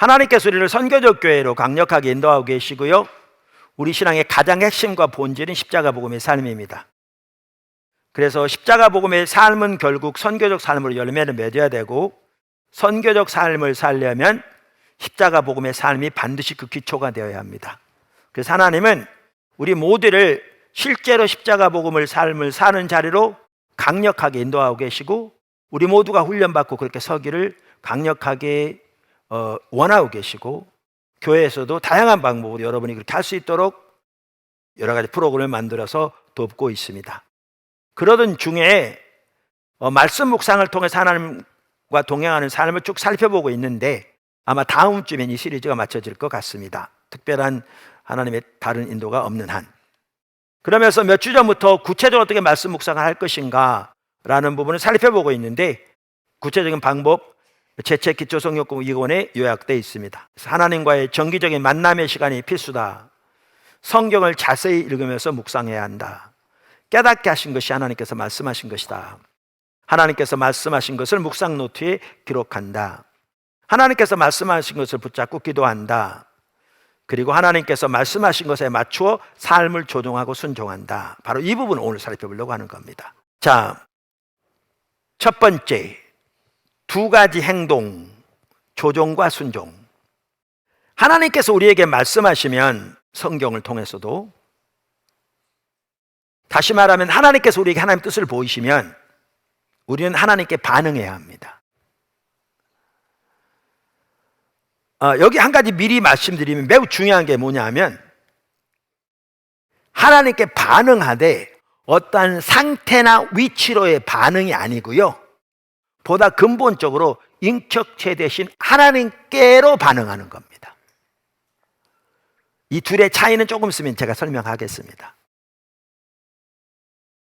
하나님께서 우리를 선교적 교회로 강력하게 인도하고 계시고요, 우리 신앙의 가장 핵심과 본질은 십자가 복음의 삶입니다. 그래서 십자가 복음의 삶은 결국 선교적 삶으로 열매를 맺어야 되고, 선교적 삶을 살려면 십자가 복음의 삶이 반드시 그 기초가 되어야 합니다. 그래서 하나님은 우리 모두를 실제로 십자가 복음을 삶을 사는 자리로 강력하게 인도하고 계시고, 우리 모두가 훈련받고 그렇게 서기를 강력하게 원하고 계시고, 교회에서도 다양한 방법으로 여러분이 그렇게 할 수 있도록 여러 가지 프로그램을 만들어서 돕고 있습니다. 그러던 중에 말씀 묵상을 통해서 하나님과 동행하는 삶을 쭉 살펴보고 있는데, 아마 다음 주면 이 시리즈가 마쳐질 것 같습니다. 특별한 하나님의 다른 인도가 없는 한. 그러면서 몇 주 전부터 구체적으로 어떻게 말씀 묵상을 할 것인가 라는 부분을 살펴보고 있는데, 구체적인 방법 제 책 기초성경공 2권에 요약되어 있습니다. 하나님과의 정기적인 만남의 시간이 필수다. 성경을 자세히 읽으면서 묵상해야 한다. 깨닫게 하신 것이 하나님께서 말씀하신 것이다. 하나님께서 말씀하신 것을 묵상 노트에 기록한다. 하나님께서 말씀하신 것을 붙잡고 기도한다. 그리고 하나님께서 말씀하신 것에 맞추어 삶을 조정하고 순종한다. 바로 이 부분을 오늘 살펴보려고 하는 겁니다. 자, 첫 번째, 두 가지 행동, 조정과 순종. 하나님께서 우리에게 말씀하시면, 성경을 통해서도, 다시 말하면 하나님께서 우리에게 하나님의 뜻을 보이시면 우리는 하나님께 반응해야 합니다. 여기 한 가지 미리 말씀드리면 매우 중요한 게 뭐냐면, 하나님께 반응하되 어떠한 상태나 위치로의 반응이 아니고요, 보다 근본적으로 인격체 대신 하나님께로 반응하는 겁니다. 이 둘의 차이는 조금 있으면 제가 설명하겠습니다.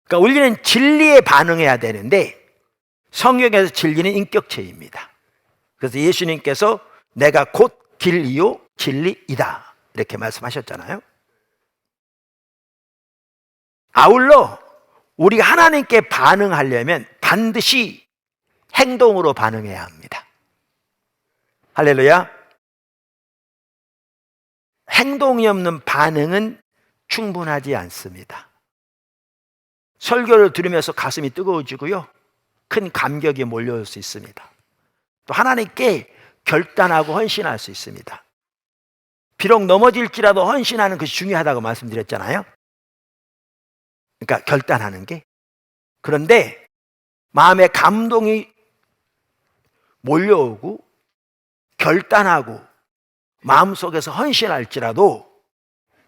그러니까 우리는 진리에 반응해야 되는데, 성경에서 진리는 인격체입니다. 그래서 예수님께서 내가 곧 길이요 진리이다 이렇게 말씀하셨잖아요. 아울러 우리가 하나님께 반응하려면 반드시 행동으로 반응해야 합니다. 할렐루야. 행동이 없는 반응은 충분하지 않습니다. 설교를 들으면서 가슴이 뜨거워지고요, 큰 감격이 몰려올 수 있습니다. 또 하나님께 결단하고 헌신할 수 있습니다. 비록 넘어질지라도 헌신하는 것이 중요하다고 말씀드렸잖아요. 그러니까 결단하는 게. 그런데 마음에 감동이 몰려오고 결단하고 마음속에서 헌신할지라도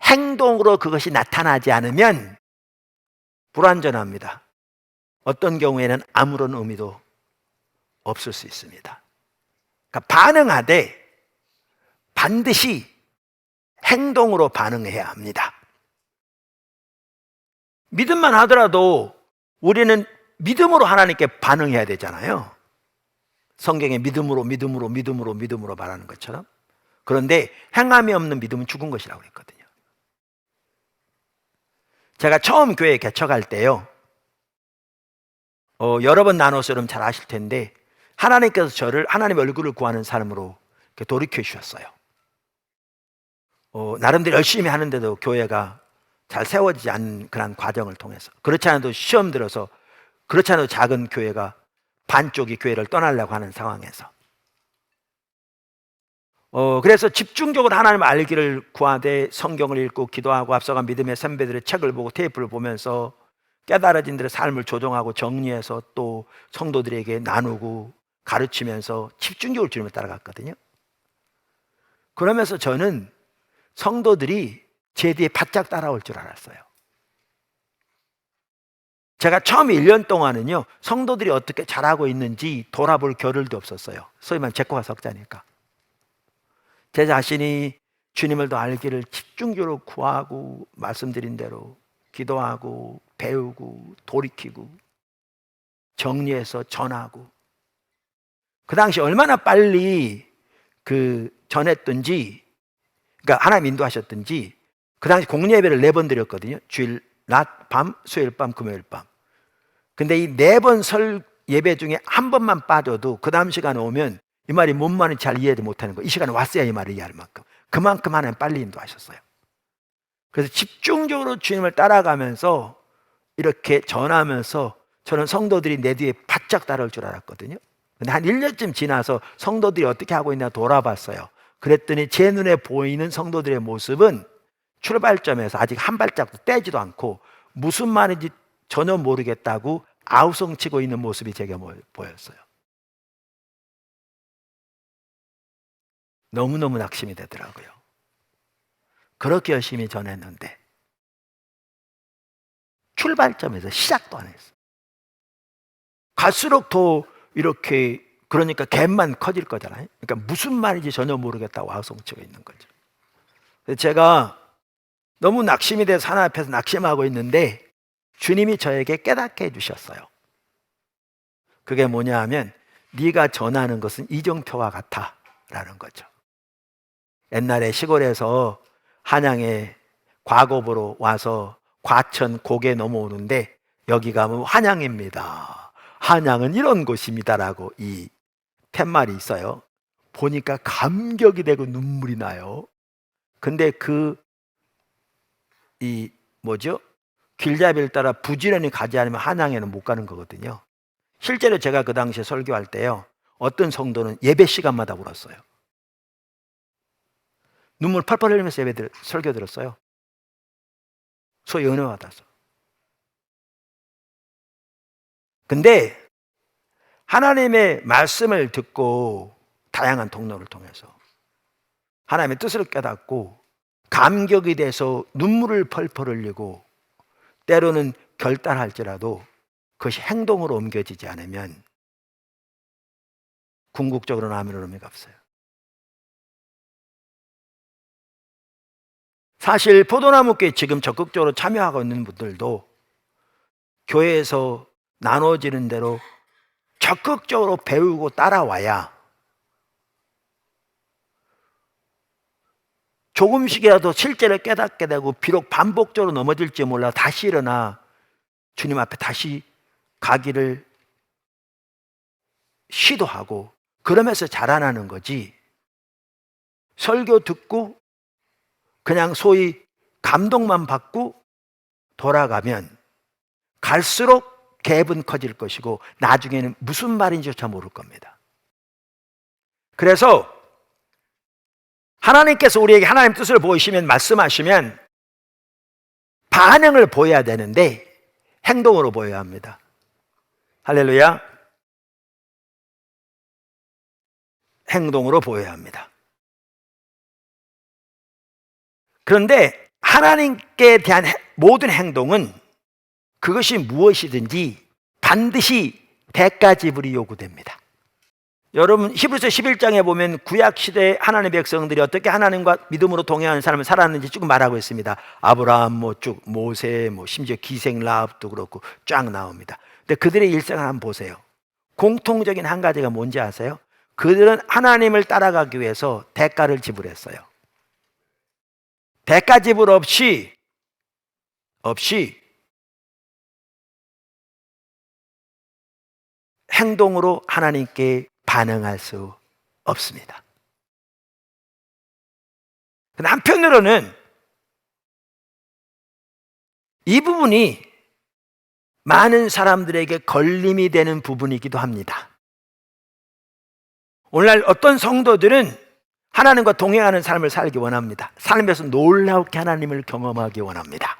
행동으로 그것이 나타나지 않으면 불완전합니다. 어떤 경우에는 아무런 의미도 없을 수 있습니다. 그러니까 반응하되 반드시 행동으로 반응해야 합니다. 믿음만 하더라도 우리는 믿음으로 하나님께 반응해야 되잖아요. 성경에 믿음으로 말하는 것처럼. 그런데 행함이 없는 믿음은 죽은 것이라고 했거든요. 제가 처음 교회 개척할 때요, 여러 번 나눠서 여러분 잘 아실 텐데, 하나님께서 저를 하나님의 얼굴을 구하는 사람으로 돌이켜 주셨어요. 나름대로 열심히 하는데도 교회가 잘 세워지지 않는 그런 과정을 통해서, 그렇지 않아도 시험 들어서, 그렇지 않아도 작은 교회가 반쪽이 교회를 떠나려고 하는 상황에서, 그래서 집중적으로 하나님을 알기를 구하되 성경을 읽고 기도하고 앞서간 믿음의 선배들의 책을 보고 테이프를 보면서 깨달아진 들의 삶을 조정하고 정리해서 또 성도들에게 나누고 가르치면서 집중적으로 주님을 따라갔거든요. 그러면서 저는 성도들이 제 뒤에 바짝 따라올 줄 알았어요. 제가 처음 1년 동안은요, 성도들이 어떻게 잘하고 있는지 돌아볼 겨를도 없었어요. 소위 말하면 제코가 석자니까. 제 자신이 주님을 더 알기를 집중적으로 구하고 말씀드린 대로 기도하고 배우고 돌이키고 정리해서 전하고, 그 당시 얼마나 빨리 전했든지, 그러니까 하나님 인도하셨든지, 그 당시 공예배를 4번 드렸거든요. 주일 낮, 밤, 수요일 밤, 금요일 밤. 근데 이 4번 설 예배 중에 한 번만 빠져도 그 다음 시간에 오면 이 말이 뭔 말인지 잘 이해도 못하는 거예요. 이 시간에 왔어야 이 말을 이해할 만큼. 그만큼 하나님 빨리 인도하셨어요. 그래서 집중적으로 주님을 따라가면서 이렇게 전하면서 저는 성도들이 내 뒤에 바짝 따라올 줄 알았거든요. 근데 한 1년쯤 지나서 성도들이 어떻게 하고 있나 돌아봤어요. 그랬더니 제 눈에 보이는 성도들의 모습은 출발점에서 아직 한 발짝도 떼지도 않고 무슨 말인지 전혀 모르겠다고 아우성치고 있는 모습이 제게 보였어요. 너무너무 낙심이 되더라고요. 그렇게 열심히 전했는데 출발점에서 시작도 안 했어요. 갈수록 더 이렇게, 그러니까 갭만 커질 거잖아요. 그러니까 무슨 말인지 전혀 모르겠다고 아우성치고 있는 거죠. 그래서 제가 너무 낙심이 돼서 하나님 앞에서 낙심하고 있는데 주님이 저에게 깨닫게 해주셨어요. 그게 뭐냐 하면 네가 전하는 것은 이정표와 같아 라는 거죠. 옛날에 시골에서 한양에 과거보러 와서 과천 고개 넘어오는데 여기 가면 한양입니다. 한양은 이런 곳입니다라고 이 팻말이 있어요. 보니까 감격이 되고 눈물이 나요. 근데 길잡이를 따라 부지런히 가지 않으면 한양에는 못 가는 거거든요. 실제로 제가 그 당시에 설교할 때요, 어떤 성도는 예배 시간마다 울었어요. 눈물 펄펄 흘리면서 설교 들었어요. 소위 은혜 받아서. 근데 하나님의 말씀을 듣고 다양한 통로를 통해서 하나님의 뜻을 깨닫고 감격이 돼서 눈물을 펄펄 흘리고 때로는 결단할지라도 그것이 행동으로 옮겨지지 않으면 궁극적으로는 아무런 의미가 없어요. 사실 포도나무교회 지금 적극적으로 참여하고 있는 분들도 교회에서 나눠지는 대로 적극적으로 배우고 따라와야 조금씩이라도 실제로 깨닫게 되고, 비록 반복적으로 넘어질지 몰라 다시 일어나 주님 앞에 다시 가기를 시도하고 그러면서 자라나는 거지, 설교 듣고 그냥 소위 감동만 받고 돌아가면 갈수록 갭은 커질 것이고 나중에는 무슨 말인지조차 모를 겁니다. 그래서 하나님께서 우리에게 하나님 뜻을 보이시면, 말씀하시면 반응을 보여야 되는데 행동으로 보여야 합니다. 할렐루야. 행동으로 보여야 합니다. 그런데 하나님께 대한 모든 행동은 그것이 무엇이든지 반드시 대가 지불이 요구됩니다. 여러분, 히브리서 11장에 보면 구약시대 하나님의 백성들이 어떻게 하나님과 믿음으로 동행하는 삶을 살았는지 쭉 말하고 있습니다. 아브라함, 쭉 모세, 심지어 기생 라합도 그렇고 쫙 나옵니다. 근데 그들의 일생을 한번 보세요. 공통적인 한 가지가 뭔지 아세요? 그들은 하나님을 따라가기 위해서 대가를 지불했어요. 대가 지불 없이 행동으로 하나님께 반응할 수 없습니다. 근데 한편으로는 이 부분이 많은 사람들에게 걸림이 되는 부분이기도 합니다. 오늘날 어떤 성도들은 하나님과 동행하는 삶을 살기 원합니다. 삶에서 놀랍게 하나님을 경험하기 원합니다.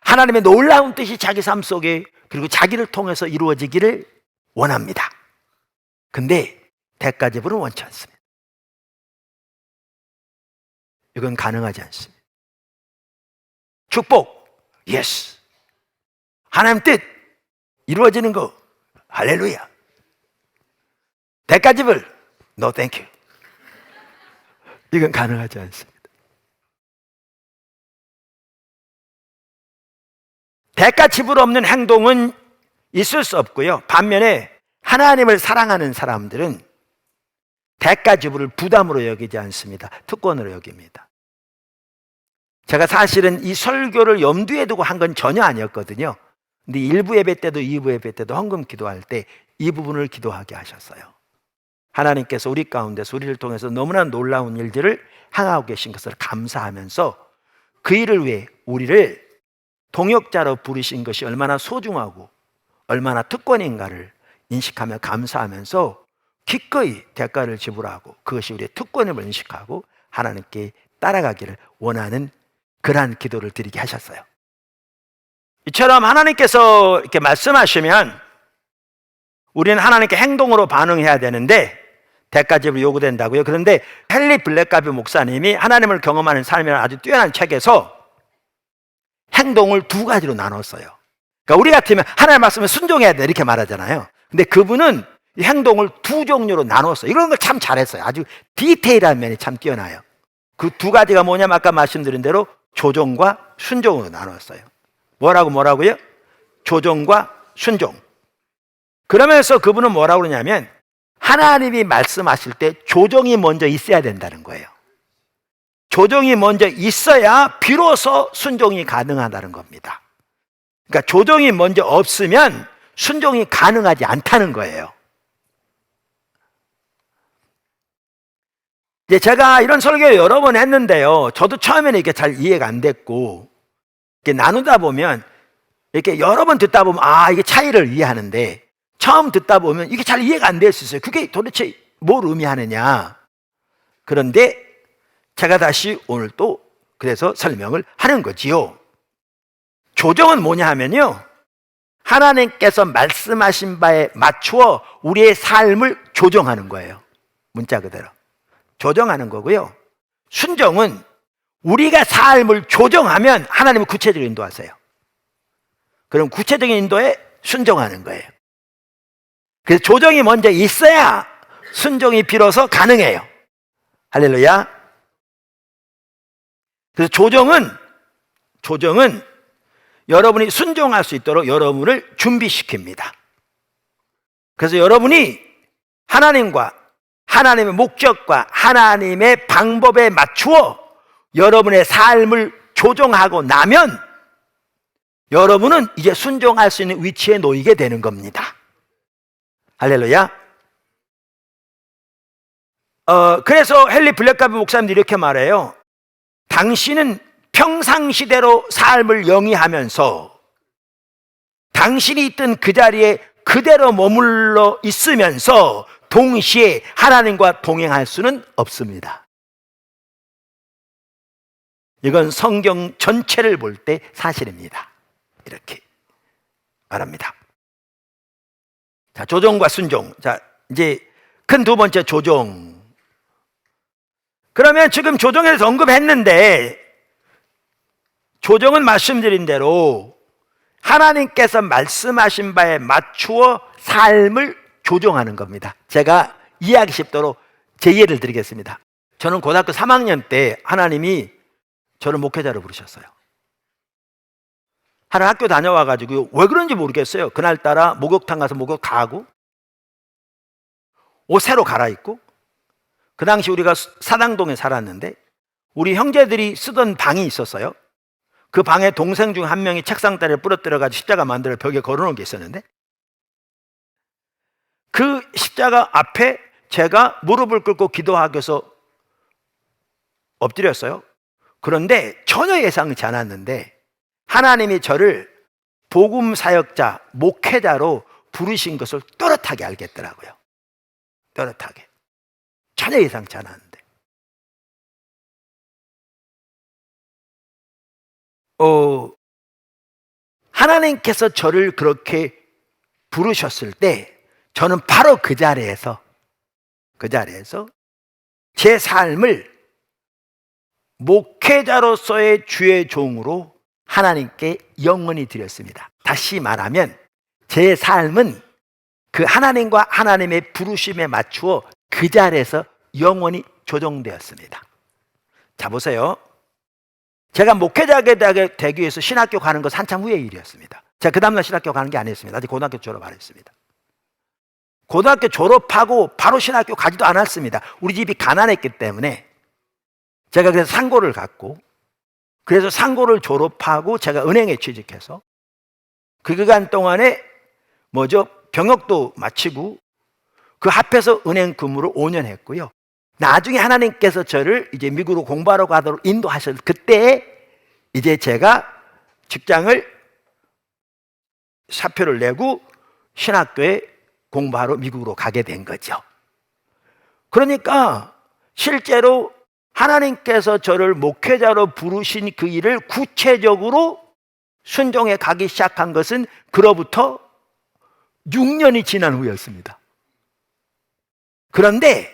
하나님의 놀라운 뜻이 자기 삶 속에 그리고 자기를 통해서 이루어지기를 원합니다. 근데 대가 지불은 원치 않습니다. 이건 가능하지 않습니다. 축복, 예스. 하나님 뜻 이루어지는 거, 할렐루야. 대가 지불, no thank you. 이건 가능하지 않습니다. 대가 지불 없는 행동은 있을 수 없고요. 반면에 하나님을 사랑하는 사람들은 대가 지불을 부담으로 여기지 않습니다. 특권으로 여깁니다. 제가 사실은 이 설교를 염두에 두고 한 건 전혀 아니었거든요. 근데 1부 예배 때도 2부 예배 때도 헌금 기도할 때 이 부분을 기도하게 하셨어요. 하나님께서 우리 가운데서 우리를 통해서 너무나 놀라운 일들을 행하고 계신 것을 감사하면서 그 일을 위해 우리를 동역자로 부르신 것이 얼마나 소중하고 얼마나 특권인가를 인식하며 감사하면서 기꺼이 대가를 지불하고 그것이 우리의 특권임을 인식하고 하나님께 따라가기를 원하는 그러한 기도를 드리게 하셨어요. 이처럼 하나님께서 이렇게 말씀하시면 우리는 하나님께 행동으로 반응해야 되는데 대가 지불이 요구된다고요. 그런데 헨리 블랙가비 목사님이 하나님을 경험하는 삶이라는 아주 뛰어난 책에서 행동을 두 가지로 나눴어요. 그러니까 우리 같으면 하나님 말씀에 순종해야 돼 이렇게 말하잖아요. 근데 그분은 이 행동을 두 종류로 나눴어요. 이런 걸 참 잘했어요. 아주 디테일한 면이 참 뛰어나요. 그 두 가지가 뭐냐면 아까 말씀드린 대로 조종과 순종으로 나눴어요. 뭐라고요? 조종과 순종. 그러면서 그분은 뭐라고 그러냐면 하나님이 말씀하실 때 조정이 먼저 있어야 된다는 거예요. 조정이 먼저 있어야 비로소 순종이 가능하다는 겁니다. 그러니까 조정이 먼저 없으면 순종이 가능하지 않다는 거예요. 이제 제가 이런 설교 여러 번 했는데요. 저도 처음에는 이게 잘 이해가 안 됐고, 이렇게 나누다 보면, 이렇게 여러 번 듣다 보면, 이게 차이를 이해하는데, 처음 듣다 보면 이게 잘 이해가 안 될 수 있어요. 그게 도대체 뭘 의미하느냐. 그런데 제가 다시 오늘 또 그래서 설명을 하는 거지요. 조정은 뭐냐 하면요. 하나님께서 말씀하신 바에 맞추어 우리의 삶을 조정하는 거예요. 문자 그대로. 조정하는 거고요. 순종은 우리가 삶을 조정하면 하나님은 구체적인 인도하세요. 그럼 구체적인 인도에 순종하는 거예요. 그래서 조정이 먼저 있어야 순종이 비로소 가능해요. 할렐루야. 그래서 조정은 여러분이 순종할 수 있도록 여러분을 준비시킵니다. 그래서 여러분이 하나님과 하나님의 목적과 하나님의 방법에 맞추어 여러분의 삶을 조정하고 나면 여러분은 이제 순종할 수 있는 위치에 놓이게 되는 겁니다. 할렐루야. 그래서 헨리 블랙가비 목사님도 이렇게 말해요. 당신은 평상시대로 삶을 영위하면서 당신이 있던 그 자리에 그대로 머물러 있으면서 동시에 하나님과 동행할 수는 없습니다. 이건 성경 전체를 볼 때 사실입니다. 이렇게 말합니다. 자, 조정과 순종. 자, 이제 큰 두 번째 조정. 그러면 지금 조정에 대해서 언급했는데 조정은 말씀드린 대로 하나님께서 말씀하신 바에 맞추어 삶을 조정하는 겁니다. 제가 이해하기 쉽도록 제 예를 드리겠습니다. 저는 고등학교 3학년 때 하나님이 저를 목회자로 부르셨어요. 하루 학교 다녀와가지고 왜 그런지 모르겠어요. 그날따라 목욕탕 가서 목욕 다 하고 옷 새로 갈아입고, 그 당시 우리가 사당동에 살았는데 우리 형제들이 쓰던 방이 있었어요. 그 방에 동생 중 한 명이 책상다리를 부러뜨려가지고 십자가 만들어 벽에 걸어놓은 게 있었는데 그 십자가 앞에 제가 무릎을 꿇고 기도하기 위해서 엎드렸어요. 그런데 전혀 예상치 않았는데 하나님이 저를 복음 사역자, 목회자로 부르신 것을 또렷하게 알겠더라고요. 또렷하게. 전혀 예상치 않았는데. 하나님께서 저를 그렇게 부르셨을 때 저는 바로 그 자리에서 제 삶을 목회자로서의 주의 종으로 하나님께 영원히 드렸습니다. 다시 말하면 제 삶은 그 하나님과 하나님의 부르심에 맞추어 그 자리에서 영원히 조정되었습니다. 자, 보세요. 제가 목회자가 되기 위해서 신학교 가는 것은 한참 후의 일이었습니다. 제가 그 다음날 신학교 가는 게 아니었습니다. 아직 고등학교 졸업 안 했습니다. 고등학교 졸업하고 바로 신학교 가지도 않았습니다. 우리 집이 가난했기 때문에 제가 그래서 상고를 갔고, 그래서 상고를 졸업하고 제가 은행에 취직해서 그 기간 동안에 병역도 마치고 그 합해서 은행 근무를 5년 했고요. 나중에 하나님께서 저를 이제 미국으로 공부하러 가도록 인도하셔서 그때 이제 제가 직장을 사표를 내고 신학교에 공부하러 미국으로 가게 된 거죠. 그러니까 실제로 하나님께서 저를 목회자로 부르신 그 일을 구체적으로 순종해 가기 시작한 것은 그로부터 6년이 지난 후였습니다. 그런데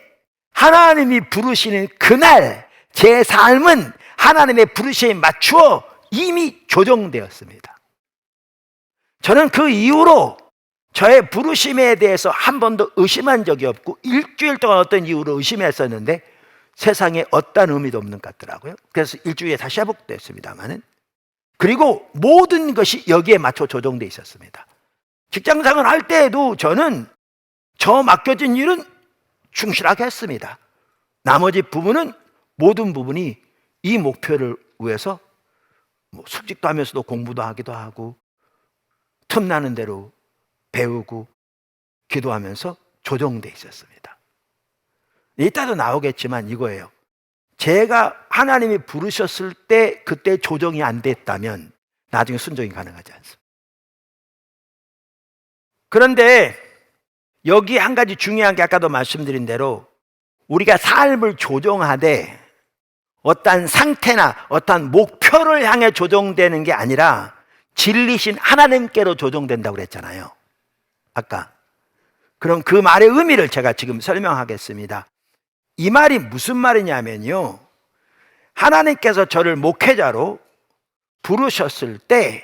하나님이 부르시는 그날 제 삶은 하나님의 부르심에 맞추어 이미 조정되었습니다. 저는 그 이후로 저의 부르심에 대해서 한 번도 의심한 적이 없고 일주일 동안 어떤 이유로 의심했었는데 세상에 어떤 의미도 없는 것 같더라고요. 그래서 일주일에 다시 회복됐습니다만은, 그리고 모든 것이 여기에 맞춰 조정되어 있었습니다. 직장생활 할 때에도 저는 저 맡겨진 일은 충실하게 했습니다. 나머지 부분은 모든 부분이 이 목표를 위해서 숙직도 하면서도 공부도 하기도 하고 틈나는 대로 배우고 기도하면서 조정되어 있었습니다. 이따도 나오겠지만 이거예요. 제가 하나님이 부르셨을 때 그때 조정이 안 됐다면 나중에 순종이 가능하지 않습니다. 그런데 여기 한 가지 중요한 게 아까도 말씀드린 대로 우리가 삶을 조정하되 어떠한 상태나 어떠한 목표를 향해 조정되는 게 아니라 진리신 하나님께로 조정된다고 그랬잖아요, 아까. 그럼 그 말의 의미를 제가 지금 설명하겠습니다. 이 말이 무슨 말이냐면요, 하나님께서 저를 목회자로 부르셨을 때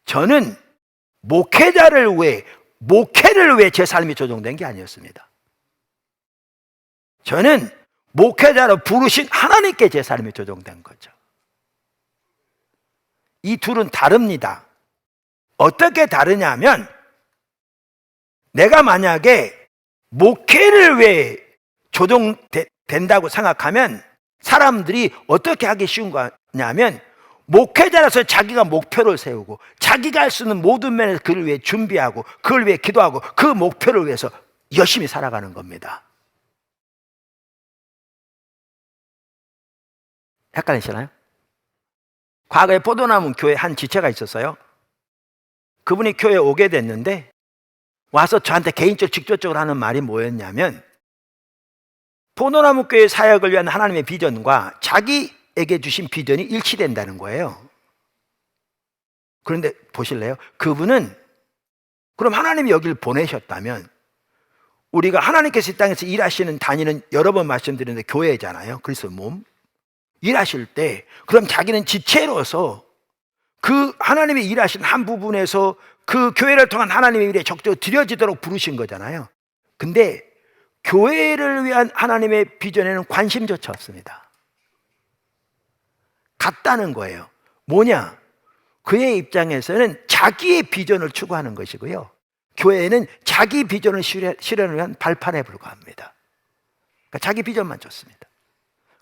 저는 목회자를 위해, 목회를 위해 제 삶이 조정된 게 아니었습니다. 저는 목회자로 부르신 하나님께 제 삶이 조정된 거죠. 이 둘은 다릅니다. 어떻게 다르냐면, 내가 만약에 목회를 위해 조정된다고 생각하면 사람들이 어떻게 하기 쉬운 거냐면, 목회자라서 자기가 목표를 세우고 자기가 할 수 있는 모든 면에서 그를 위해 준비하고 그걸 위해 기도하고 그 목표를 위해서 열심히 살아가는 겁니다. 헷갈리시나요? 과거에 포도나무 교회 한 지체가 있었어요. 그분이 교회에 오게 됐는데 와서 저한테 개인적으로 직접적으로 하는 말이 뭐였냐면, 포도나무 교회 사역을 위한 하나님의 비전과 자기에게 주신 비전이 일치된다는 거예요. 그런데 보실래요? 그분은 그럼 하나님이 여기를 보내셨다면, 우리가 하나님께서 이 땅에서 일하시는 단위는 여러 번 말씀드렸는데 교회잖아요. 그래서 몸 일하실 때 그럼 자기는 지체로서 그 하나님이 일하신 한 부분에서 그 교회를 통한 하나님의 일에 적극적으로 드려지도록 부르신 거잖아요. 근데 교회를 위한 하나님의 비전에는 관심조차 없습니다. 같다는 거예요. 뭐냐? 그의 입장에서는 자기의 비전을 추구하는 것이고요, 교회는 자기 비전을 실현을 위한 발판에 불과합니다. 그러니까 자기 비전만 줬습니다.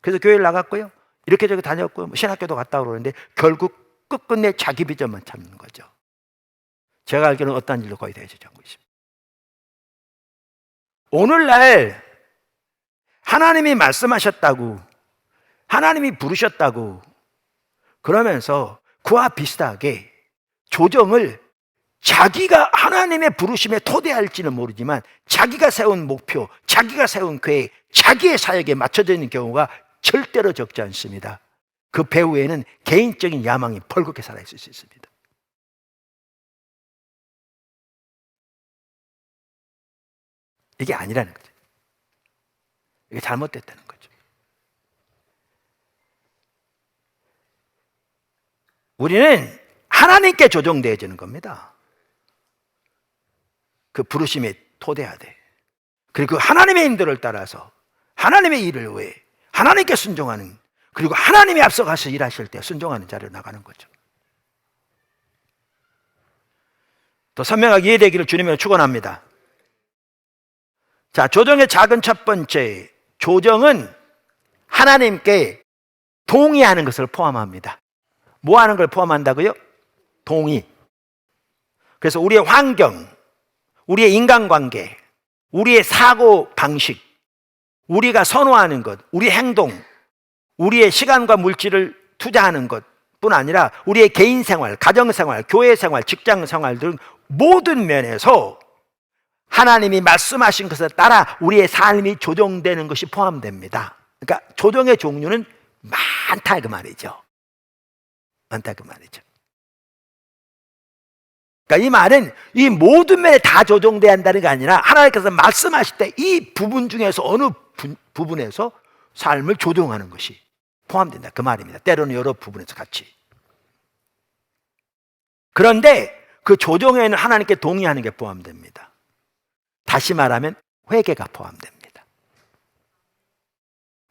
그래서 교회를 나갔고요, 이렇게 저렇게 다녔고요, 신학교도 갔다 그러는데 결국 끝끝내 자기 비전만 찾는 거죠. 제가 알기로는 어떤 일도 거의 되지 않고 있습니다. 오늘날 하나님이 말씀하셨다고, 하나님이 부르셨다고 그러면서 그와 비슷하게 조정을 자기가 하나님의 부르심에 토대할지는 모르지만 자기가 세운 목표, 자기가 세운 계획, 자기의 사역에 맞춰져 있는 경우가 절대로 적지 않습니다. 그 배후에는 개인적인 야망이 벌겋게 살아있을 수 있습니다. 이게 아니라는 거죠. 이게 잘못됐다는 거죠. 우리는 하나님께 조정되어지는 겁니다. 그 부르심에 토대하되, 그리고 하나님의 인도를 따라서 하나님의 일을 위해 하나님께 순종하는, 그리고 하나님이 앞서가서 일하실 때 순종하는 자리로 나가는 거죠. 더 선명하게 이해되기를 주님으로 축원합니다. 자, 조정의 작은 첫 번째, 조정은 하나님께 동의하는 것을 포함합니다. 뭐 하는 걸 포함한다고요? 동의. 그래서 우리의 환경, 우리의 인간관계, 우리의 사고 방식, 우리가 선호하는 것, 우리 행동, 우리의 시간과 물질을 투자하는 것뿐 아니라 우리의 개인 생활, 가정 생활, 교회 생활, 직장 생활 등 모든 면에서 하나님이 말씀하신 것에 따라 우리의 삶이 조정되는 것이 포함됩니다. 그러니까 조정의 종류는 많다 그 말이죠. 많다 그 말이죠. 그러니까 이 말은 이 모든 면에 다 조정돼야 한다는 게 아니라 하나님께서 말씀하실 때 이 부분 중에서 어느 부분에서 삶을 조정하는 것이 포함된다 그 말입니다. 때로는 여러 부분에서 같이. 그런데 그 조정에는 하나님께 동의하는 게 포함됩니다. 다시 말하면 회개가 포함됩니다.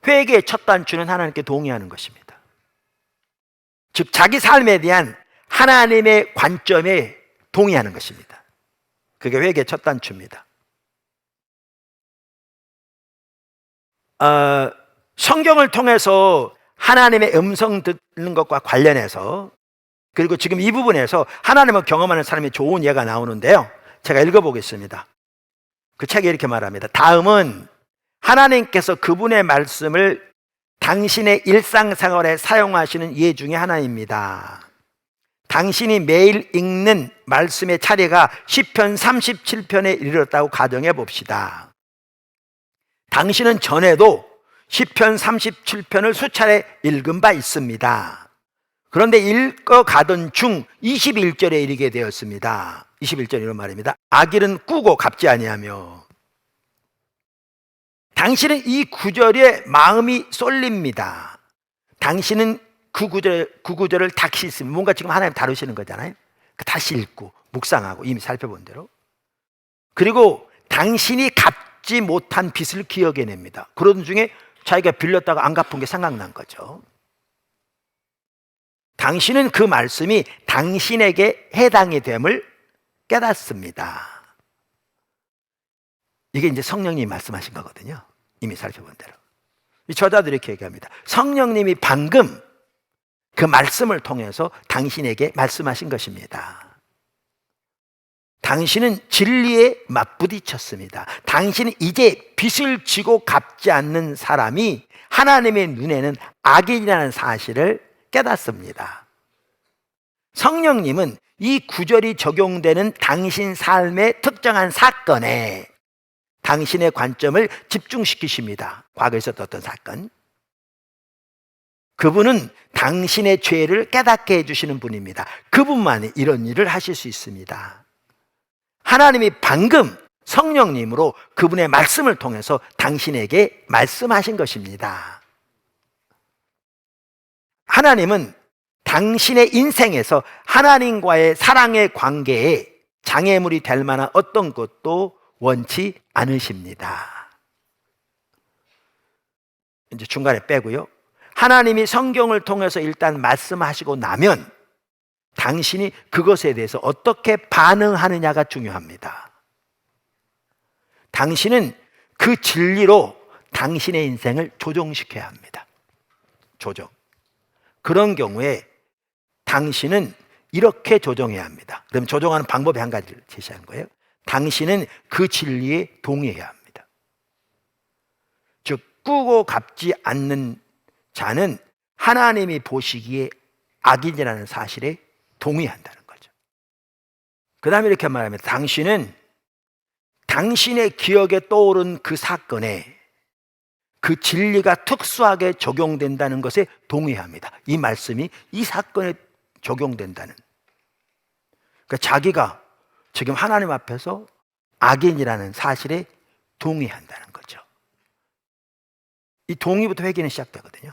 회개의 첫 단추는 하나님께 동의하는 것입니다. 즉 자기 삶에 대한 하나님의 관점에 동의하는 것입니다. 그게 회개의 첫 단추입니다. 성경을 통해서 하나님의 음성 듣는 것과 관련해서, 그리고 지금 이 부분에서 하나님을 경험하는 사람이 좋은 예가 나오는데요, 제가 읽어보겠습니다. 그 책에 이렇게 말합니다. 다음은 하나님께서 그분의 말씀을 당신의 일상생활에 사용하시는 예 중에 하나입니다. 당신이 매일 읽는 말씀의 차례가 시편 37편에 이르렀다고 가정해 봅시다. 당신은 전에도 시편 37편을 수차례 읽은 바 있습니다. 그런데 읽어가던 중 21절에 이르게 되었습니다. 21절 이런 말입니다. 악일은 꾸고 갚지 아니하며. 당신은 이 구절에 마음이 쏠립니다. 당신은 그 구절을 다시 읽으면 뭔가 지금 하나님 다루시는 거잖아요. 다시 읽고 묵상하고 이미 살펴본 대로. 그리고 당신이 갚지 못한 빚을 기억해냅니다. 그러던 중에 자기가 빌렸다가 안 갚은 게 생각난 거죠. 당신은 그 말씀이 당신에게 해당이 됨을 깨닫습니다. 이게 이제 성령님이 말씀하신 거거든요. 이미 살펴본 대로. 이 저자들이 이렇게 얘기합니다. 성령님이 방금 그 말씀을 통해서 당신에게 말씀하신 것입니다. 당신은 진리에 맞부딪혔습니다. 당신은 이제 빚을 지고 갚지 않는 사람이 하나님의 눈에는 악인이라는 사실을 깨닫습니다. 성령님은 이 구절이 적용되는 당신 삶의 특정한 사건에 당신의 관점을 집중시키십니다. 과거에 있었던 어떤 사건. 그분은 당신의 죄를 깨닫게 해주시는 분입니다. 그분만이 이런 일을 하실 수 있습니다. 하나님이 방금 성령님으로 그분의 말씀을 통해서 당신에게 말씀하신 것입니다. 하나님은 당신의 인생에서 하나님과의 사랑의 관계에 장애물이 될 만한 어떤 것도 원치 않으십니다. 이제 중간에 빼고요. 하나님이 성경을 통해서 일단 말씀하시고 나면 당신이 그것에 대해서 어떻게 반응하느냐가 중요합니다. 당신은 그 진리로 당신의 인생을 조정시켜야 합니다. 조정. 그런 경우에 당신은 이렇게 조정해야 합니다. 그럼 조정하는 방법이 한 가지를 제시한 거예요. 당신은 그 진리에 동의해야 합니다. 즉 꾸고 갚지 않는 자는 하나님이 보시기에 악인이라는 사실에 동의한다는 거죠. 그 다음에 이렇게 말하면 당신은 당신의 기억에 떠오른 그 사건에 그 진리가 특수하게 적용된다는 것에 동의합니다. 이 말씀이 이 사건에 적용된다는. 그러니까 자기가 지금 하나님 앞에서 악인이라는 사실에 동의한다는 거죠. 이 동의부터 회개는 시작되거든요.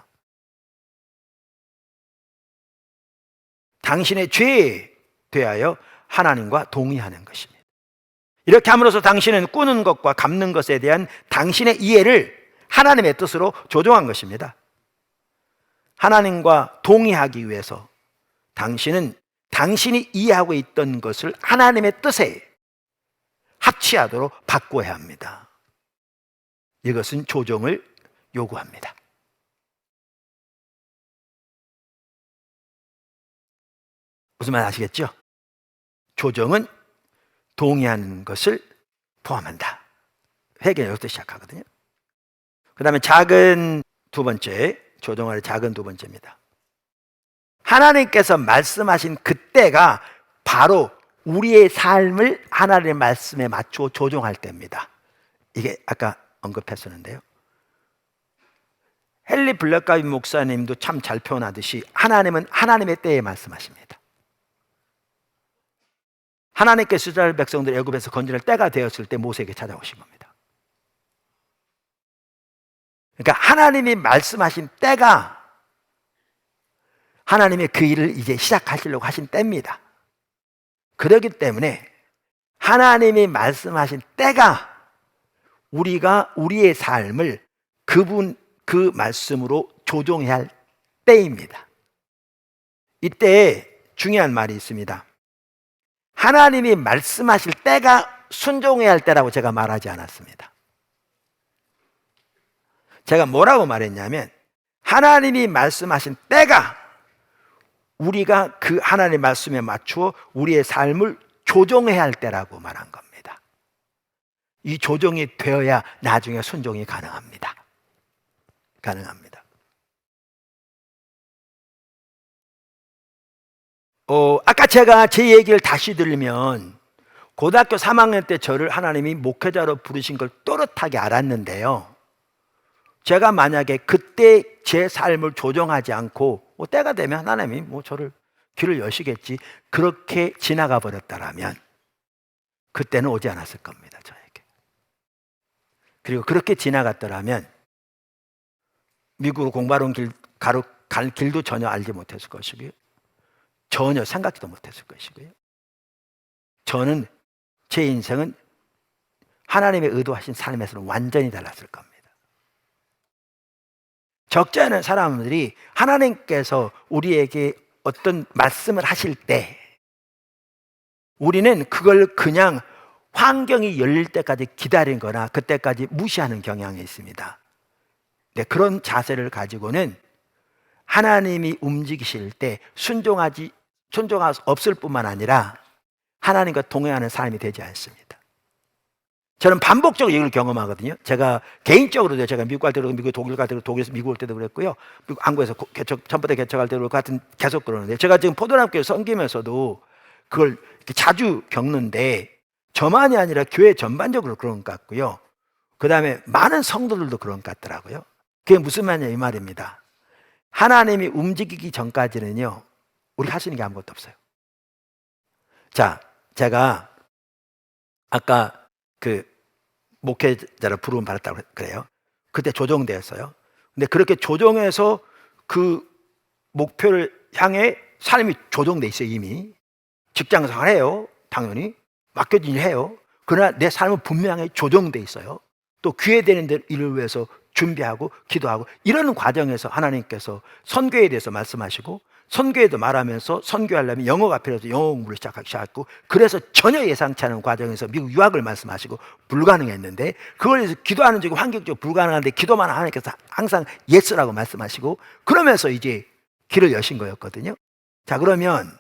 당신의 죄에 대하여 하나님과 동의하는 것입니다. 이렇게 함으로써 당신은 꾸는 것과 갚는 것에 대한 당신의 이해를 하나님의 뜻으로 조정한 것입니다. 하나님과 동의하기 위해서 당신은 당신이 이해하고 있던 것을 하나님의 뜻에 합치하도록 바꿔야 합니다. 이것은 조정을 요구합니다. 무슨 말 아시겠죠? 조정은 동의하는 것을 포함한다. 회개는 여기서 시작하거든요. 그 다음에 작은 두 번째, 조정할 작은 두 번째입니다. 하나님께서 말씀하신 그때가 바로 우리의 삶을 하나님의 말씀에 맞추어 조정할 때입니다. 이게 아까 언급했었는데요. 헨리 블랙가비 목사님도 참 잘 표현하듯이 하나님은 하나님의 때에 말씀하십니다. 하나님께서 이스라엘 백성들 애굽에서 건져낼 때가 되었을 때 모세에게 찾아오신 겁니다. 그러니까 하나님이 말씀하신 때가 하나님의 그 일을 이제 시작하시려고 하신 때입니다. 그렇기 때문에 하나님이 말씀하신 때가 우리가 우리의 삶을 그 말씀으로 조종해야 할 때입니다. 이때 중요한 말이 있습니다. 하나님이 말씀하실 때가 순종해야 할 때라고 제가 말하지 않았습니다. 제가 뭐라고 말했냐면 하나님이 말씀하신 때가 우리가 그 하나님의 말씀에 맞추어 우리의 삶을 조종해야 할 때라고 말한 겁니다. 이 조종이 되어야 나중에 순종이 가능합니다. 아까 제가 제 얘기를 다시 들으면 고등학교 3학년 때 저를 하나님이 목회자로 부르신 걸 또렷하게 알았는데요. 제가 만약에 그때 제 삶을 조정하지 않고 때가 되면 하나님이 저를 길을 여시겠지 그렇게 지나가 버렸다라면 그때는 오지 않았을 겁니다. 저에게. 그리고 그렇게 지나갔더라면 미국으로 공부하러 갈 길도 전혀 알지 못했을 것이고요. 전혀 생각지도 못했을 것이고요. 저는 제 인생은 하나님의 의도하신 삶에서는 완전히 달랐을 겁니다. 적지 않은 사람들이 하나님께서 우리에게 어떤 말씀을 하실 때 우리는 그걸 그냥 환경이 열릴 때까지 기다린 거나 그때까지 무시하는 경향이 있습니다. 네, 그런 자세를 가지고는 하나님이 움직이실 때 순종할 수 없을 뿐만 아니라 하나님과 동행하는 삶이 되지 않습니다. 저는 반복적으로 이걸 경험하거든요. 제가 개인적으로도 제가 미국 갈 때도 미국, 독일 갈 때도 독일에서 미국 올 때도 그랬고요. 미국 안구에서 전부터 개척할 때도 같은 계속 그러는데 제가 지금 포도남교회 섬기면서도 그걸 자주 겪는데 저만이 아니라 교회 전반적으로 그런 것 같고요. 그 다음에 많은 성도들도 그런 것 같더라고요. 그게 무슨 말이냐 이 말입니다. 하나님이 움직이기 전까지는요 우리 할 수 있는 게 아무것도 없어요. 자, 제가 아까 그 목회자를 부름 받았다고 그래요. 그때 조정되었어요. 근데 그렇게 조정해서 그 목표를 향해 삶이 조정돼 있어요. 이미 직장생활 해요. 당연히 맡겨진 일 해요. 그러나 내 삶은 분명히 조정돼 있어요. 또 귀회되는 일을 위해서 준비하고 기도하고 이런 과정에서 하나님께서 선교에 대해서 말씀하시고 선교에도 말하면서 선교하려면 영어가 필요해서 영어 공부를 시작하고 그래서 전혀 예상치 않은 과정에서 미국 유학을 말씀하시고 불가능했는데 그걸 위해서 기도하는 적이 환경적으로 불가능한데 기도만 하나님께서 항상 예스라고 말씀하시고 그러면서 이제 길을 여신 거였거든요. 자, 그러면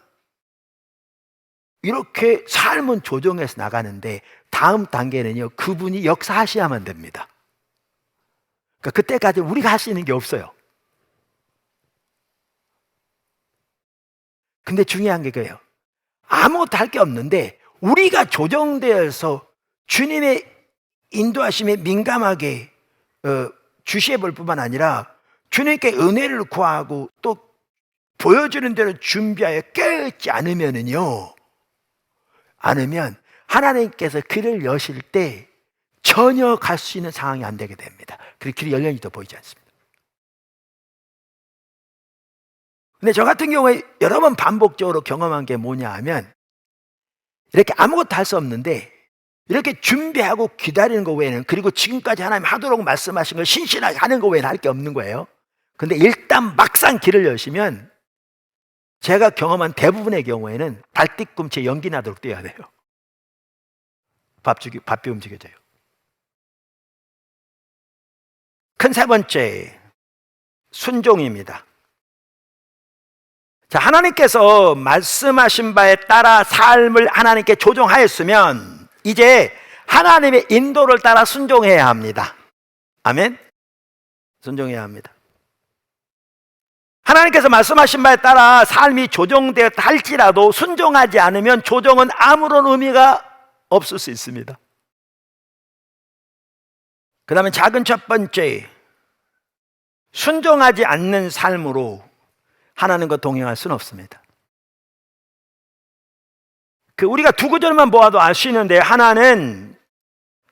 이렇게 삶은 조정해서 나가는데 다음 단계는요 그분이 역사하셔야만 됩니다. 그러니까 그때까지 우리가 할 수 있는 게 없어요. 근데 중요한 게 그래요. 아무것도 할 게 없는데 우리가 조정되어서 주님의 인도하심에 민감하게 주시해 볼 뿐만 아니라 주님께 은혜를 구하고 또 보여주는 대로 준비하여 깨어있지 않으면 하나님께서 길을 여실 때 전혀 갈 수 있는 상황이 안 되게 됩니다. 그리고 길이 열렸는지도 보이지 않습니다. 근데 저 같은 경우에 여러 번 반복적으로 경험한 게 뭐냐 하면 이렇게 아무것도 할 수 없는데 이렇게 준비하고 기다리는 것 외에는 그리고 지금까지 하나님 하도록 말씀하신 걸 신실하게 하는 것 외에는 할 게 없는 거예요. 근데 일단 막상 길을 여시면 제가 경험한 대부분의 경우에는 발뒤꿈치에 연기 나도록 뛰어야 돼요. 밥이 움직여져요. 큰 세 번째, 순종입니다. 자, 하나님께서 말씀하신 바에 따라 삶을 하나님께 조정하였으면 이제 하나님의 인도를 따라 순종해야 합니다. 아멘? 순종해야 합니다. 하나님께서 말씀하신 바에 따라 삶이 조정되었다 할지라도 순종하지 않으면 조정은 아무런 의미가 없을 수 있습니다. 그 다음에 작은 첫 번째, 순종하지 않는 삶으로 하나님과 동행할 수는 없습니다. 우리가 두 구절만 보아도 알 수 있는데, 하나는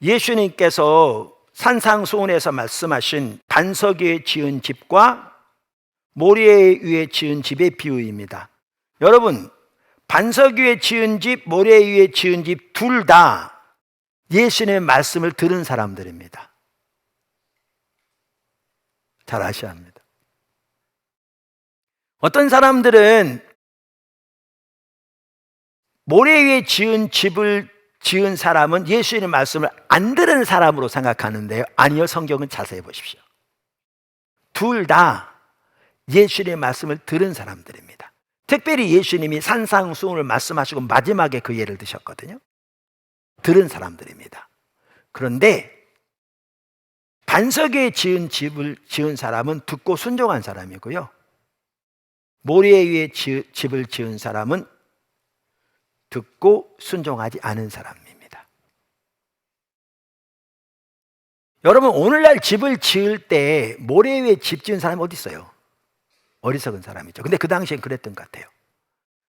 예수님께서 산상수훈에서 말씀하신 반석 위에 지은 집과 모래 위에 지은 집의 비유입니다. 여러분, 반석 위에 지은 집, 모래 위에 지은 집 둘 다 예수님의 말씀을 들은 사람들입니다. 잘 아셔야 합니다. 어떤 사람들은 모래 위에 지은 집을 지은 사람은 예수님의 말씀을 안 들은 사람으로 생각하는데요. 아니요, 성경은 자세히 보십시오. 둘 다 예수님의 말씀을 들은 사람들입니다. 특별히 예수님이 산상수훈을 말씀하시고 마지막에 그 예를 드셨거든요. 들은 사람들입니다. 그런데 반석 위에 지은 집을 지은 사람은 듣고 순종한 사람이고요, 모래 위에 집을 지은 사람은 듣고 순종하지 않은 사람입니다. 여러분, 오늘날 집을 지을 때 모래 위에 집 지은 사람이 어디 있어요? 어리석은 사람이죠. 근데 그 당시엔 그랬던 것 같아요.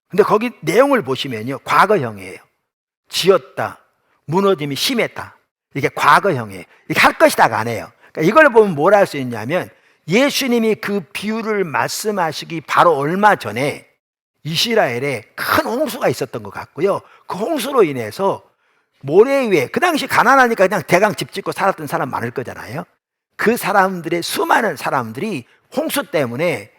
근데 거기 내용을 보시면요, 과거형이에요. 지었다, 무너짐이 심했다, 이게 과거형이에요. 이게 할 것이다가 안 해요. 그러니까 이걸 보면 뭘 할 수 있냐면, 예수님이 그 비유를 말씀하시기 바로 얼마 전에 이스라엘에 큰 홍수가 있었던 것 같고요, 그 홍수로 인해서 모래 위에, 그 당시 가난하니까 그냥 대강 집 짓고 살았던 사람 많을 거잖아요. 그 사람들의 수많은 사람들이 홍수 때문에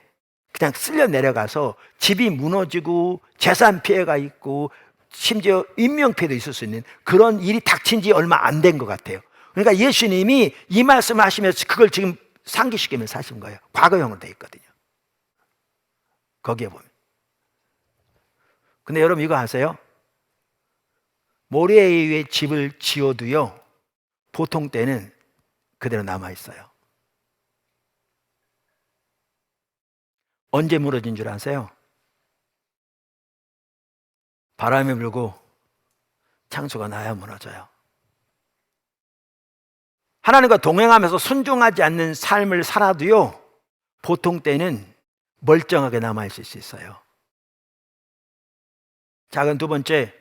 그냥 쓸려 내려가서 집이 무너지고 재산 피해가 있고 심지어 인명피해도 있을 수 있는 그런 일이 닥친 지 얼마 안 된 것 같아요. 그러니까 예수님이 이 말씀을 하시면서 그걸 지금 상기시키면서 하신 거예요. 과거형으로 되어 있거든요, 거기에 보면. 근데 여러분, 이거 아세요? 모래 위에 집을 지어도요, 보통 때는 그대로 남아있어요. 언제 무너진 줄 아세요? 바람이 불고 창수가 나야 무너져요. 하나님과 동행하면서 순종하지 않는 삶을 살아도요, 보통 때는 멀쩡하게 남아있을 수 있어요. 작은 두 번째,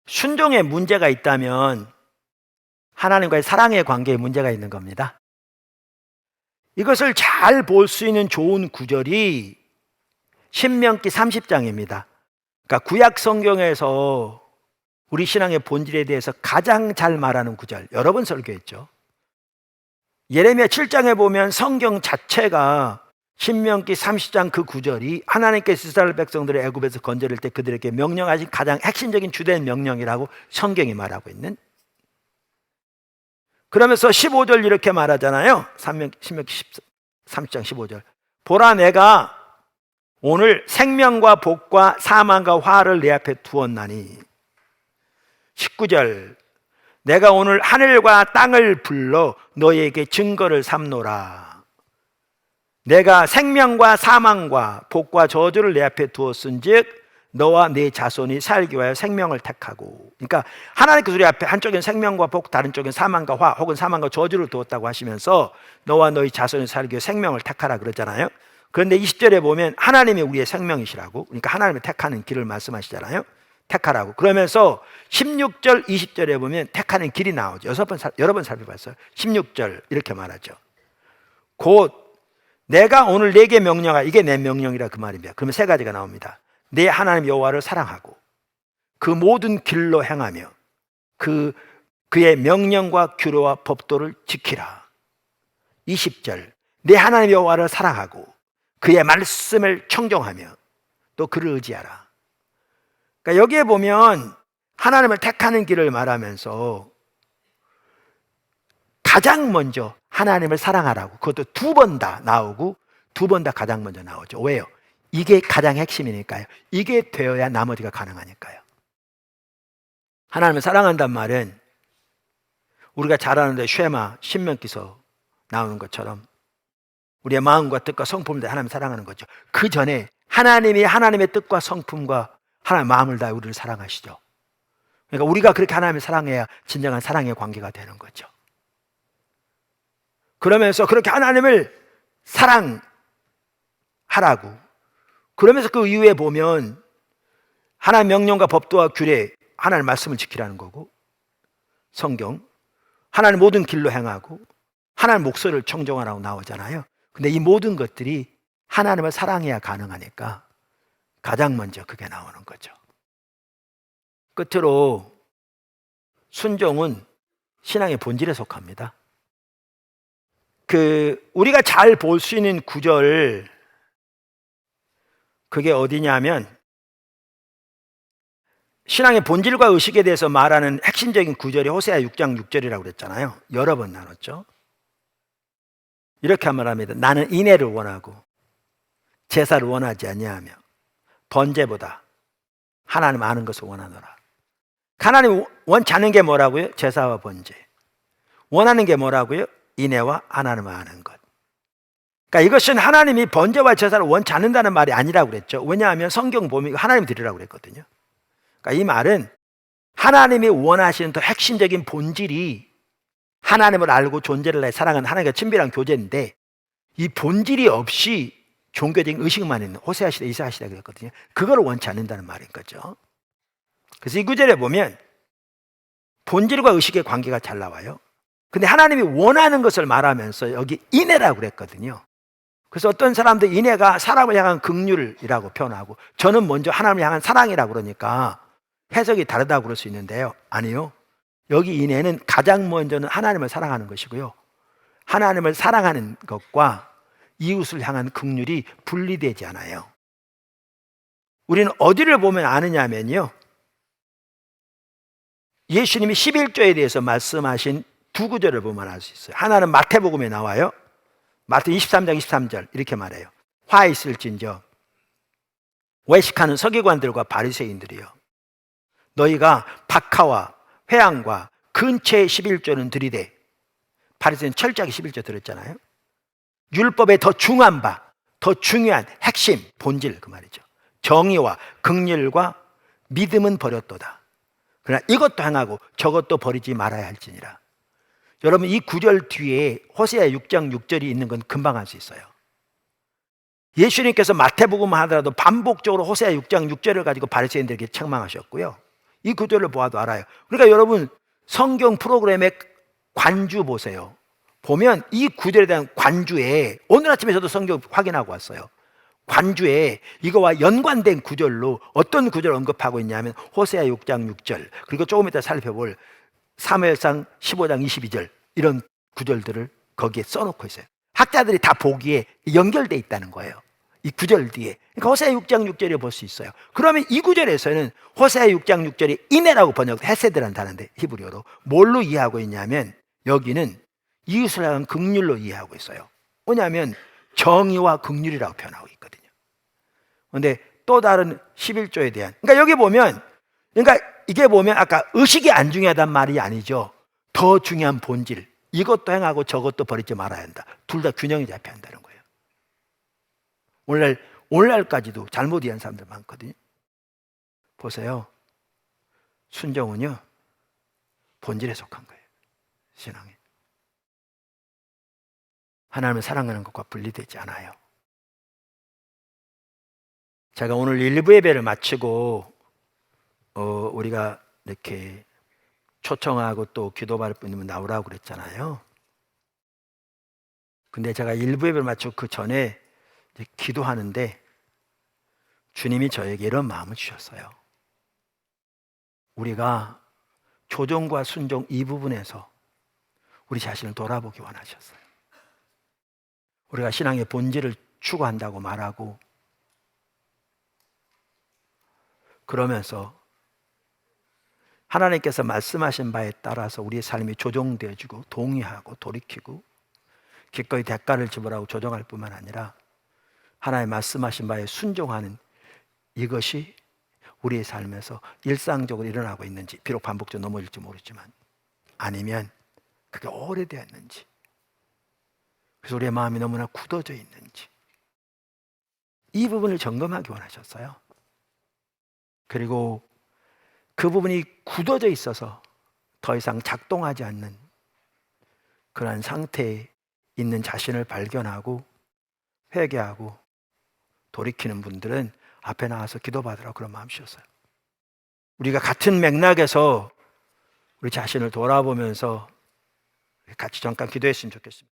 순종에 문제가 있다면 하나님과의 사랑의 관계에 문제가 있는 겁니다. 이것을 잘 볼 수 있는 좋은 구절이 신명기 30장입니다. 그러니까 구약 성경에서 우리 신앙의 본질에 대해서 가장 잘 말하는 구절, 여러 번 설교했죠. 예레미야 7장에 보면 성경 자체가 신명기 30장 그 구절이 하나님께서 이스라엘 백성들을 애굽에서 건져낼 때 그들에게 명령하신 가장 핵심적인 주된 명령이라고 성경이 말하고 있는, 그러면서 15절 이렇게 말하잖아요. 신명기 30장 15절. 보라, 내가 오늘 생명과 복과 사망과 화를 내 앞에 두었나니. 19절. 내가 오늘 하늘과 땅을 불러 너희에게 증거를 삼노라. 내가 생명과 사망과 복과 저주를 내 앞에 두었은즉 너와 네 자손이 살기 위하여 생명을 택하고. 그러니까 하나님께서 우리 앞에 한쪽엔 생명과 복, 다른 쪽엔 사망과 화, 혹은 사망과 저주를 두었다고 하시면서 너와 너희 자손이 살기 위해 생명을 택하라 그러잖아요. 그런데 20절에 보면 하나님이 우리의 생명이시라고, 그러니까 하나님의 택하는 길을 말씀하시잖아요. 택하라고. 그러면서 16절, 20절에 보면 택하는 길이 나오죠. 여러 번 살펴봤어요. 16절 이렇게 말하죠. 곧 내가 오늘 네게 명령하, 이게 내 명령이라 그 말입니다. 그러면 세 가지가 나옵니다. 내 하나님 여호와를 사랑하고 그 모든 길로 행하며 그의 명령과 규례와 법도를 지키라. 20절. 내 하나님 여호와를 사랑하고 그의 말씀을 청종하며 또 그를 의지하라. 그러니까 여기에 보면 하나님을 택하는 길을 말하면서 가장 먼저 하나님을 사랑하라고, 그것도 두 번 다 나오고 두 번 다 가장 먼저 나오죠. 왜요? 이게 가장 핵심이니까요. 이게 되어야 나머지가 가능하니까요. 하나님을 사랑한다는 말은 우리가 잘 아는데 쉐마 신명기서 나오는 것처럼 우리의 마음과 뜻과 성품을 다해 하나님을 사랑하는 거죠. 그 전에 하나님이 하나님의 뜻과 성품과 하나님의 마음을 다해 우리를 사랑하시죠. 그러니까 우리가 그렇게 하나님을 사랑해야 진정한 사랑의 관계가 되는 거죠. 그러면서 그렇게 하나님을 사랑하라고, 그러면서 그 이후에 보면 하나님의 명령과 법도와 규례, 하나님의 말씀을 지키라는 거고, 성경, 하나님의 모든 길로 행하고 하나님의 목소리를 청정하라고 나오잖아요. 근데 이 모든 것들이 하나님을 사랑해야 가능하니까 가장 먼저 그게 나오는 거죠. 끝으로 순종은 신앙의 본질에 속합니다. 우리가 잘 볼 수 있는 구절, 그게 어디냐면 신앙의 본질과 의식에 대해서 말하는 핵심적인 구절이 호세아 6장 6절이라고 그랬잖아요. 여러 번 나눴죠. 이렇게 말합니다. 나는 인애를 원하고 제사를 원하지 아니하며 번제보다 하나님 아는 것을 원하노라. 하나님 원치 않는 게 뭐라고요? 제사와 번제. 원하는 게 뭐라고요? 인애와 하나님을 아는 것. 그러니까 이것은 하나님이 번제와 제사를 원치 않는다는 말이 아니라고 그랬죠. 왜냐하면 성경 보면 하나님 드리라고 그랬거든요. 그러니까 이 말은 하나님이 원하시는 더 핵심적인 본질이 하나님을 알고 존재를 해 사랑하는 하나님과 친밀한 교제인데, 이 본질이 없이 종교적인 의식만 있는 호세아 시대, 이사야 시대 그랬거든요. 그걸 원치 않는다는 말인 거죠. 그래서 이 구절에 보면 본질과 의식의 관계가 잘 나와요. 근데 하나님이 원하는 것을 말하면서 여기 인애라고 그랬거든요. 그래서 어떤 사람들 인애가 사람을 향한 긍휼이라고 표현하고, 저는 먼저 하나님을 향한 사랑이라고 그러니까 해석이 다르다고 그럴 수 있는데요. 아니요. 여기 인애는 가장 먼저는 하나님을 사랑하는 것이고요. 하나님을 사랑하는 것과 이웃을 향한 긍휼이 분리되지 않아요. 우리는 어디를 보면 아느냐면요, 예수님이 11조에 대해서 말씀하신 두 구절을 보면 알 수 있어요. 하나는 마태복음에 나와요. 마태 23장 23절 이렇게 말해요. 화 있을진저 외식하는 서기관들과 바리새인들이여, 너희가 박하와 회향과 근처의 11조는 들이되, 바리새인 철저하게 11조 들었잖아요. 율법의 더 중요한 바, 더 중요한 핵심, 본질, 그 말이죠. 정의와 긍휼과 믿음은 버렸도다. 그러나 이것도 행하고 저것도 버리지 말아야 할지니라. 여러분, 이 구절 뒤에 호세아 6장 6절이 있는 건 금방 알 수 있어요. 예수님께서 마태복음 하더라도 반복적으로 호세아 6장 6절을 가지고 바리새인들에게 책망하셨고요. 이 구절을 보아도 알아요. 그러니까 여러분, 성경 프로그램의 관주 보세요. 보면 이 구절에 대한 관주에, 오늘 아침에 저도 성경 확인하고 왔어요. 관주에 이거와 연관된 구절로 어떤 구절을 언급하고 있냐면 호세아 6장 6절, 그리고 조금 이따 살펴볼 사무엘상 15장 22절, 이런 구절들을 거기에 써놓고 있어요. 학자들이 다 보기에 연결되어 있다는 거예요, 이 구절 뒤에. 그러니까 호세아 6장 6절에 볼 수 있어요. 그러면 이 구절에서는 호세아 6장 6절이 인애라고 번역, 헤세드라는 단어인데 히브리어로 뭘로 이해하고 있냐면 여기는 이웃을 향한 긍휼로 이해하고 있어요. 뭐냐면 정의와 긍휼이라고 표현하고 있거든요. 그런데 또 다른 11조에 대한, 그러니까 여기 보면, 그러니까 이게 보면 아까 의식이 안 중요하단 말이 아니죠. 더 중요한 본질, 이것도 행하고 저것도 버리지 말아야 한다. 둘 다 균형이 잡혀야 한다는 거예요. 오늘날까지도 잘못 이해한 사람들 많거든요. 보세요. 순종은요, 본질에 속한 거예요. 신앙에. 하나님을 사랑하는 것과 분리되지 않아요. 제가 오늘 1부 예배를 마치고 우리가 이렇게 초청하고 또 기도받을 분이면 나오라고 그랬잖아요. 근데 제가 1부 예배를 마치고 그 전에 이제 기도하는데 주님이 저에게 이런 마음을 주셨어요. 우리가 조종과 순종 이 부분에서 우리 자신을 돌아보기 원하셨어요. 우리가 신앙의 본질을 추구한다고 말하고, 그러면서 하나님께서 말씀하신 바에 따라서 우리의 삶이 조종되어지고 동의하고 돌이키고 기꺼이 대가를 지불하고 조정할 뿐만 아니라 하나님 말씀하신 바에 순종하는 이것이 우리의 삶에서 일상적으로 일어나고 있는지, 비록 반복적으로 넘어질지 모르지만, 아니면 그게 오래되었는지, 그래서 우리의 마음이 너무나 굳어져 있는지, 이 부분을 점검하기 원하셨어요. 그리고 그 부분이 굳어져 있어서 더 이상 작동하지 않는 그러한 상태에 있는 자신을 발견하고 회개하고 돌이키는 분들은 앞에 나와서 기도받으라고 그런 마음이셨어요. 우리가 같은 맥락에서 우리 자신을 돌아보면서 같이 잠깐 기도했으면 좋겠습니다.